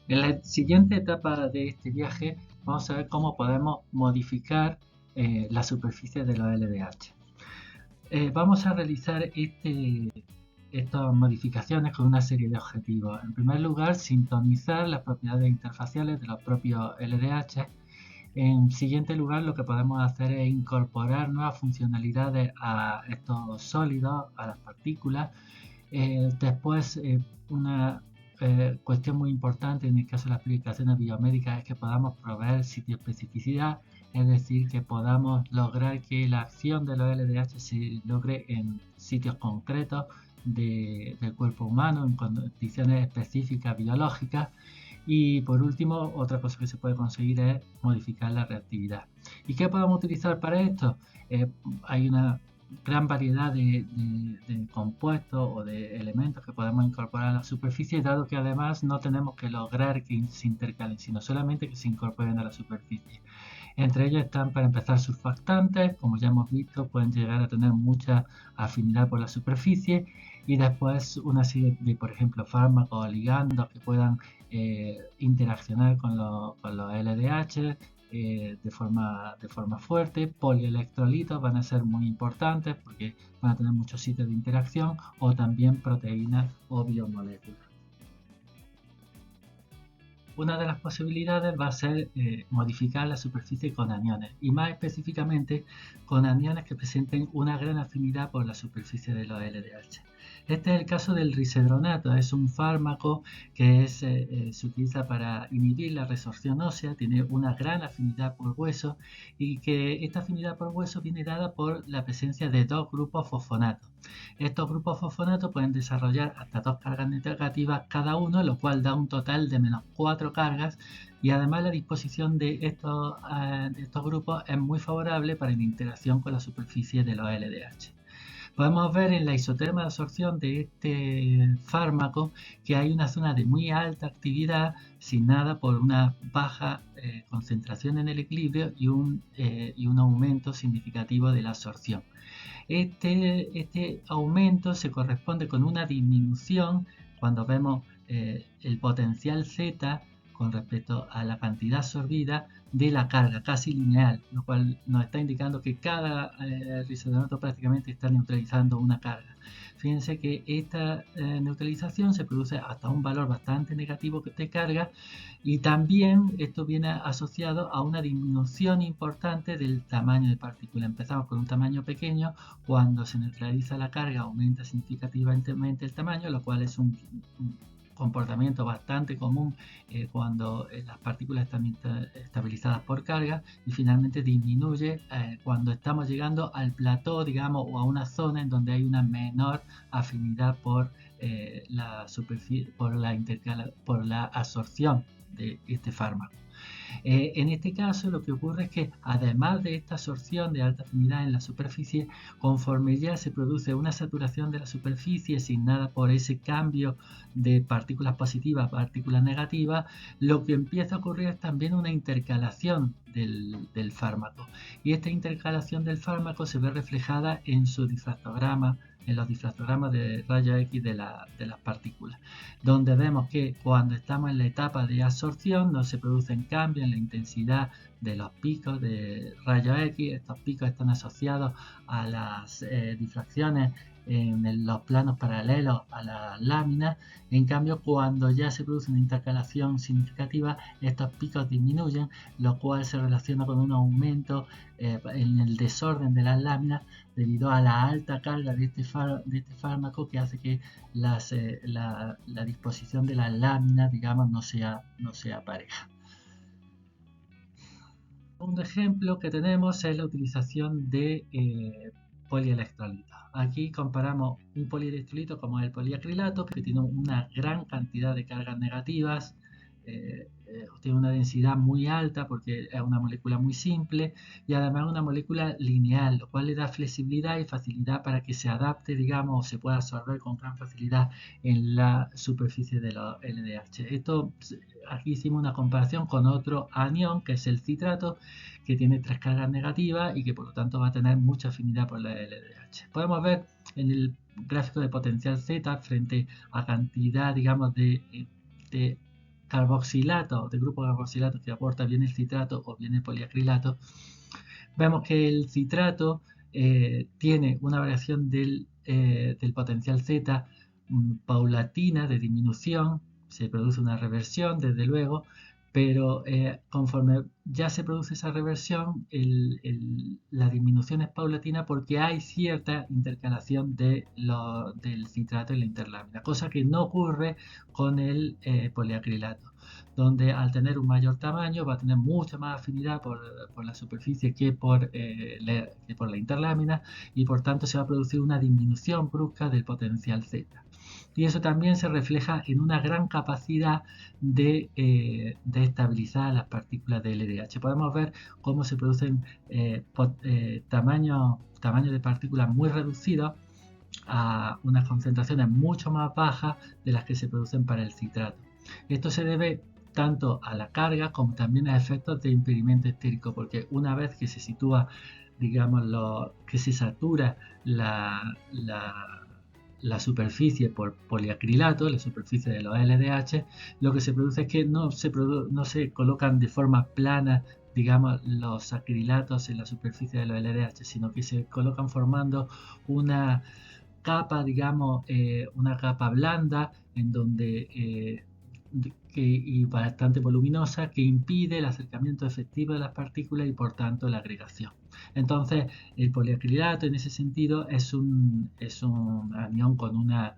En la siguiente etapa de este viaje vamos a ver cómo podemos modificar la superficie de los LDH. Vamos a realizar estas modificaciones con una serie de objetivos. En primer lugar, sintonizar las propiedades interfaciales de los propios LDH. En siguiente lugar, lo que podemos hacer es incorporar nuevas funcionalidades a estos sólidos, a las partículas. Después, una cuestión muy importante en el caso de las aplicaciones biomédicas es que podamos proveer sitio-especificidad, es decir, que podamos lograr que la acción de los LDH se logre en sitios concretos del cuerpo humano, en condiciones específicas biológicas. Y por último, otra cosa que se puede conseguir es modificar la reactividad. ¿Y qué podemos utilizar para esto? Hay una gran variedad de compuestos o de elementos que podemos incorporar a la superficie, dado que además no tenemos que lograr que se intercalen, sino solamente que se incorporen a la superficie. Entre ellos están, para empezar, surfactantes, como ya hemos visto, pueden llegar a tener mucha afinidad por la superficie, y después una serie de, por ejemplo, fármacos o ligandos que puedan interaccionar con los LDH de forma fuerte. Polielectrolitos van a ser muy importantes porque van a tener muchos sitios de interacción, o también proteínas o biomoléculas. Una de las posibilidades va a ser modificar la superficie con aniones, y más específicamente con aniones que presenten una gran afinidad por la superficie de los LDH. Este es el caso del risedronato. Es un fármaco que se utiliza para inhibir la resorción ósea, tiene una gran afinidad por hueso, y que esta afinidad por hueso viene dada por la presencia de dos grupos fosfonatos. Estos grupos fosfonatos pueden desarrollar hasta dos cargas negativas cada uno, lo cual da un total de menos 4 cargas, y además la disposición de estos grupos es muy favorable para la interacción con la superficie de los LDH. Podemos ver en la isoterma de absorción de este fármaco que hay una zona de muy alta actividad signada por una baja concentración en el equilibrio y un aumento significativo de la absorción. Este aumento se corresponde con una disminución cuando vemos el potencial Z con respecto a la cantidad absorbida de la carga, casi lineal, lo cual nos está indicando que cada risodonato prácticamente está neutralizando una carga. Fíjense que esta neutralización se produce hasta un valor bastante negativo de carga, y también esto viene asociado a una disminución importante del tamaño de partícula. Empezamos con un tamaño pequeño, cuando se neutraliza la carga aumenta significativamente el tamaño, lo cual es un comportamiento bastante común cuando las partículas están estabilizadas por carga, y finalmente disminuye cuando estamos llegando al plató, digamos, o a una zona en donde hay una menor afinidad por la superficie, por la absorción de este fármaco. En este caso, lo que ocurre es que además de esta absorción de alta afinidad en la superficie, conforme ya se produce una saturación de la superficie asignada por ese cambio de partículas positivas a partículas negativas, lo que empieza a ocurrir es también una intercalación del fármaco. Y esta intercalación del fármaco se ve reflejada en su difractograma, en los difractogramas de rayos X de las partículas, donde vemos que cuando estamos en la etapa de absorción no se producen cambios en la intensidad de los picos de rayos X. Estos picos están asociados a las difracciones en los planos paralelos a las láminas. En cambio, cuando ya se produce una intercalación significativa, estos picos disminuyen, lo cual se relaciona con un aumento en el desorden de las láminas debido a la alta carga de este fármaco, que hace que la disposición de las láminas, digamos, no sea pareja. Un ejemplo que tenemos es la utilización de polielectrolitos. Aquí comparamos un polielectrolito como el poliacrilato, que tiene una gran cantidad de cargas negativas, tiene una densidad muy alta porque es una molécula muy simple, y además una molécula lineal, lo cual le da flexibilidad y facilidad para que se adapte, digamos, o se pueda absorber con gran facilidad en la superficie de los LDH. Aquí hicimos una comparación con otro anión, que es el citrato, que tiene 3 cargas negativas y que por lo tanto va a tener mucha afinidad por la LDH. Podemos ver en el gráfico de potencial Z, frente a cantidad, digamos, de carboxilato, de grupo carboxilato que aporta bien el citrato o bien el poliacrilato, vemos que el citrato tiene una variación del potencial Z paulatina de disminución, se produce una reversión desde luego, pero conforme ya se produce esa reversión, la disminución es paulatina porque hay cierta intercalación del citrato en la interlámina, cosa que no ocurre con el poliacrilato, donde al tener un mayor tamaño va a tener mucha más afinidad por la superficie que por la interlámina, y por tanto se va a producir una disminución brusca del potencial Z. Y eso también se refleja en una gran capacidad de estabilizar las partículas de LDH. Podemos ver cómo se producen tamaños de partículas muy reducidos a unas concentraciones mucho más bajas de las que se producen para el citrato. Esto se debe tanto a la carga como también a efectos de impedimento estérico, porque una vez que se sitúa, digamos, que se satura la superficie por poliacrilato, la superficie de los LDH, lo que se produce es que no se colocan de forma plana, digamos, los acrilatos en la superficie de los LDH, sino que se colocan formando una capa, digamos, una capa blanda en donde y bastante voluminosa, que impide el acercamiento efectivo de las partículas y por tanto la agregación. Entonces el poliacrilato en ese sentido es un anión con una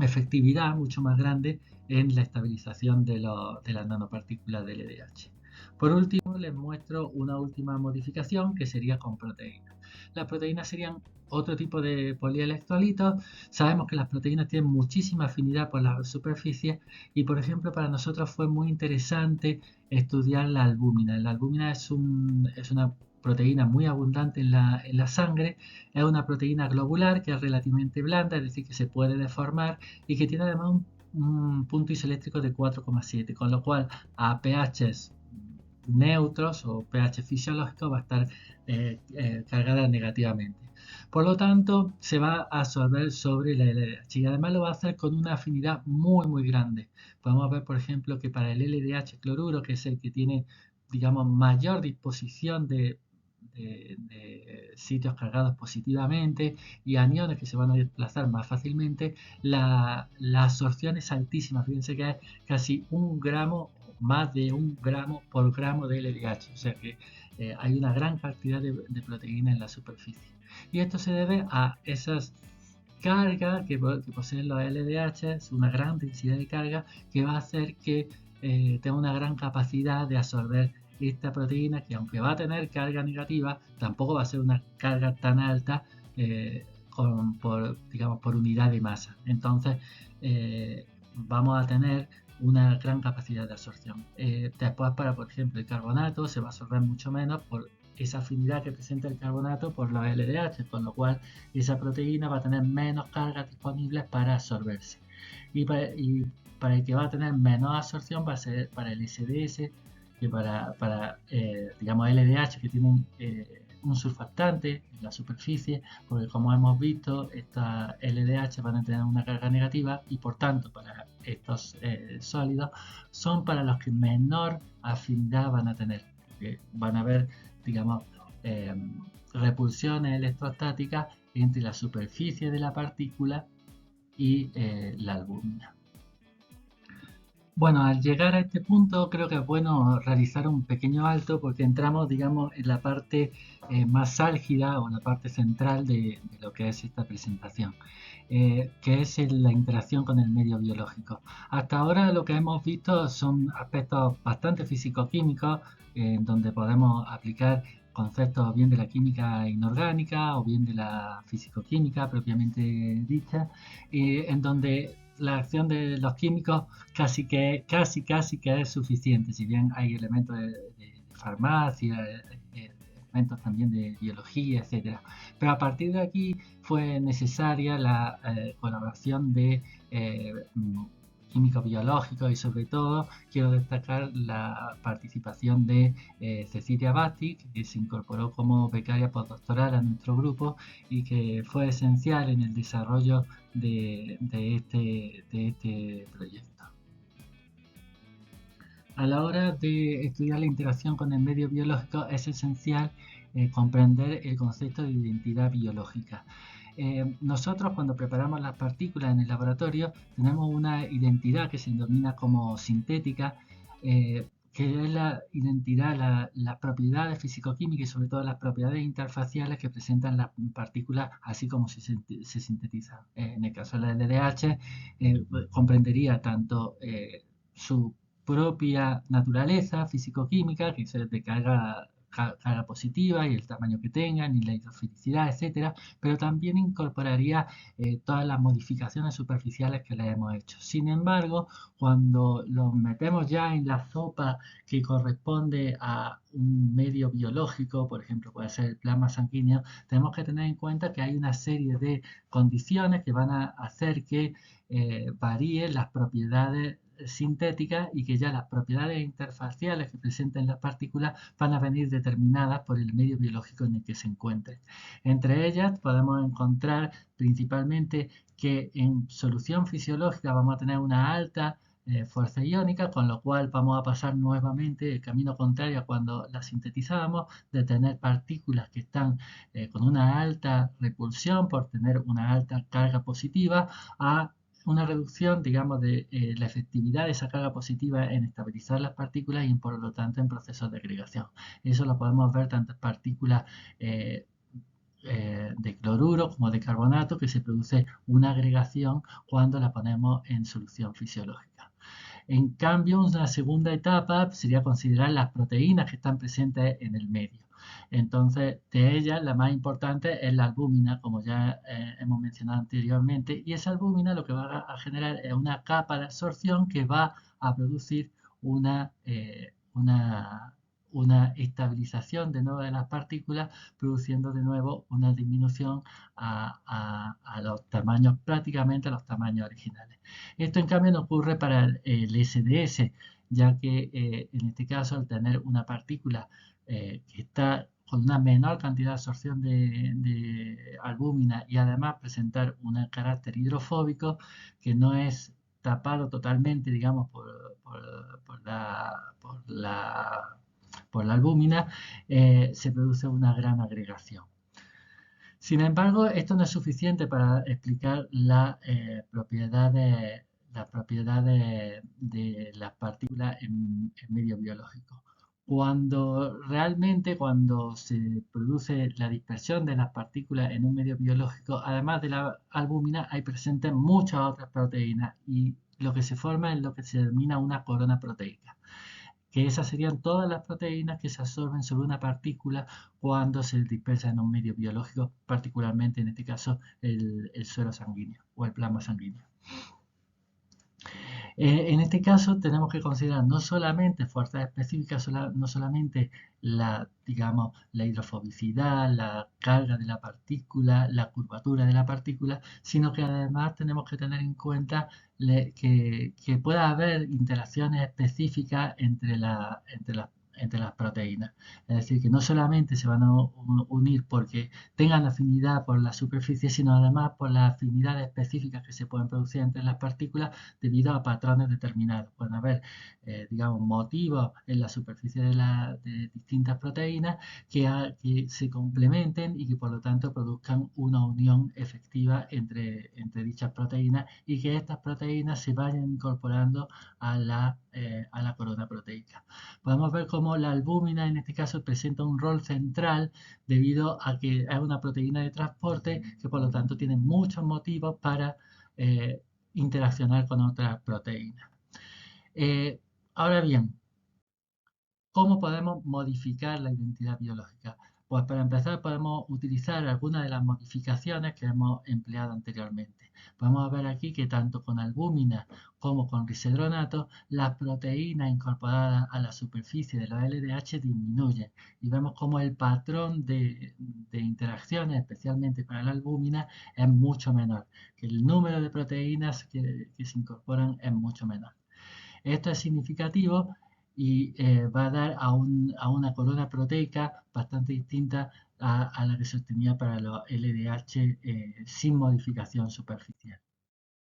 efectividad mucho más grande en la estabilización de las nanopartículas del LDH. Por último, les muestro una última modificación que sería con proteínas. Las proteínas serían otro tipo de polielectrolitos. Sabemos que las proteínas tienen muchísima afinidad por la superficie y, por ejemplo, para nosotros fue muy interesante estudiar la albúmina. La albúmina es una proteína muy abundante en la sangre. Es una proteína globular que es relativamente blanda, es decir, que se puede deformar y que tiene además un punto isoeléctrico de 4,7, con lo cual a pHs neutros o pH fisiológico va a estar cargada negativamente. Por lo tanto, se va a absorber sobre la LDH y además lo va a hacer con una afinidad muy grande. Podemos ver, por ejemplo, que para el LDH cloruro, que es el que tiene, digamos, mayor disposición de sitios cargados positivamente y aniones que se van a desplazar más fácilmente, la absorción es altísima. Fíjense que es casi 1 gramo, más de 1 gramo por gramo de LDH, o sea que hay una gran cantidad de proteína en la superficie. Y esto se debe a esas cargas que poseen los LDH, es una gran densidad de carga que va a hacer que tenga una gran capacidad de absorber esta proteína, que aunque va a tener carga negativa, tampoco va a ser una carga tan alta por unidad de masa. Entonces vamos a tener una gran capacidad de absorción. Después, por ejemplo, el carbonato se va a absorber mucho menos por esa afinidad que presenta el carbonato por los LDH, con lo cual esa proteína va a tener menos cargas disponibles para absorberse. Y para el que va a tener menos absorción va a ser para el SDS, que digamos, LDH, que tiene un surfactante en la superficie, porque como hemos visto, estas LDH van a tener una carga negativa y por tanto para estos sólidos son para los que menor afinidad van a tener, porque van a haber, digamos, repulsiones electrostáticas entre la superficie de la partícula y la albúmina. Bueno, al llegar a este punto creo que es bueno realizar un pequeño alto porque entramos, digamos, en la parte más álgida o la parte central de lo que es esta presentación, que es la interacción con el medio biológico. Hasta ahora lo que hemos visto son aspectos bastante físico-químicos, donde podemos aplicar conceptos bien de la química inorgánica o bien de la físico-química propiamente dicha, en donde la acción de los químicos casi que es suficiente, si bien hay elementos de farmacia, elementos también de biología, etcétera. Pero a partir de aquí fue necesaria la colaboración de químico-biológicos y sobre todo quiero destacar la participación de Cecilia Basti, que se incorporó como becaria postdoctoral a nuestro grupo y que fue esencial en el desarrollo de este proyecto. A la hora de estudiar la interacción con el medio biológico es esencial comprender el concepto de identidad biológica. Nosotros cuando preparamos las partículas en el laboratorio tenemos una identidad que se denomina como sintética, que es la identidad, las propiedades físico-químicas y sobre todo las propiedades interfaciales que presentan las partículas así como se sintetizan. En el caso de la LDH comprendería tanto su propia naturaleza físico-química, que es de carga positiva y el tamaño que tengan y la hidrofilicidad, etcétera, pero también incorporaría todas las modificaciones superficiales que le hemos hecho. Sin embargo, cuando lo metemos ya en la sopa que corresponde a un medio biológico, por ejemplo, puede ser el plasma sanguíneo, tenemos que tener en cuenta que hay una serie de condiciones que van a hacer que varíen las propiedades sintéticas y que ya las propiedades interfaciales que presenten las partículas van a venir determinadas por el medio biológico en el que se encuentren. Entre ellas podemos encontrar principalmente que en solución fisiológica vamos a tener una alta fuerza iónica, con lo cual vamos a pasar nuevamente el camino contrario a cuando la sintetizábamos, de tener partículas que están con una alta repulsión por tener una alta carga positiva a una reducción, digamos, de la efectividad de esa carga positiva en estabilizar las partículas y por lo tanto en procesos de agregación. Eso lo podemos ver tanto en partículas de cloruro como de carbonato, que se produce una agregación cuando la ponemos en solución fisiológica. En cambio, una segunda etapa sería considerar las proteínas que están presentes en el medio. Entonces, de ellas, la más importante es la albúmina, como ya hemos mencionado anteriormente, y esa albúmina lo que va a generar es una capa de absorción que va a producir una estabilización de nuevo de las partículas, produciendo de nuevo una disminución a los tamaños, prácticamente a los tamaños originales. Esto en cambio no ocurre para el SDS, ya que en este caso al tener una partícula que está con una menor cantidad de absorción de albúmina y además presentar un carácter hidrofóbico que no es tapado totalmente, digamos, por la albúmina, se produce una gran agregación. Sin embargo, esto no es suficiente para explicar las propiedades de las partículas en medio biológico. Cuando se produce la dispersión de las partículas en un medio biológico, además de la albúmina, hay presentes muchas otras proteínas y lo que se forma es lo que se denomina una corona proteica, que esas serían todas las proteínas que se absorben sobre una partícula cuando se dispersa en un medio biológico, particularmente en este caso el suero sanguíneo o el plasma sanguíneo. En este caso tenemos que considerar no solamente fuerzas específicas, no solamente digamos, la hidrofobicidad, la carga de la partícula, la curvatura de la partícula, sino que además tenemos que tener en cuenta que pueda haber interacciones específicas entre las proteínas. Es decir, que no solamente se van a unir porque tengan afinidad por la superficie, sino además por las afinidades específicas que se pueden producir entre las partículas debido a patrones determinados. Pueden haber, digamos, motivos en la superficie de distintas proteínas que se complementen y que por lo tanto produzcan una unión efectiva entre dichas proteínas y que estas proteínas se vayan incorporando a la corona proteica. Podemos ver cómo la albúmina en este caso presenta un rol central debido a que es una proteína de transporte que por lo tanto tiene muchos motivos para interaccionar con otras proteínas. Ahora bien, ¿cómo podemos modificar la identidad biológica? Pues para empezar podemos utilizar algunas de las modificaciones que hemos empleado anteriormente. Podemos ver aquí que tanto con albúmina como con risedronato, las proteínas incorporadas a la superficie de los LDH disminuyen y vemos como el patrón de interacciones, especialmente para la albúmina, es mucho menor, que el número de proteínas que se incorporan es mucho menor. Esto es significativo y va a dar a una corona proteica bastante distinta a la que se obtenía para los LDH sin modificación superficial.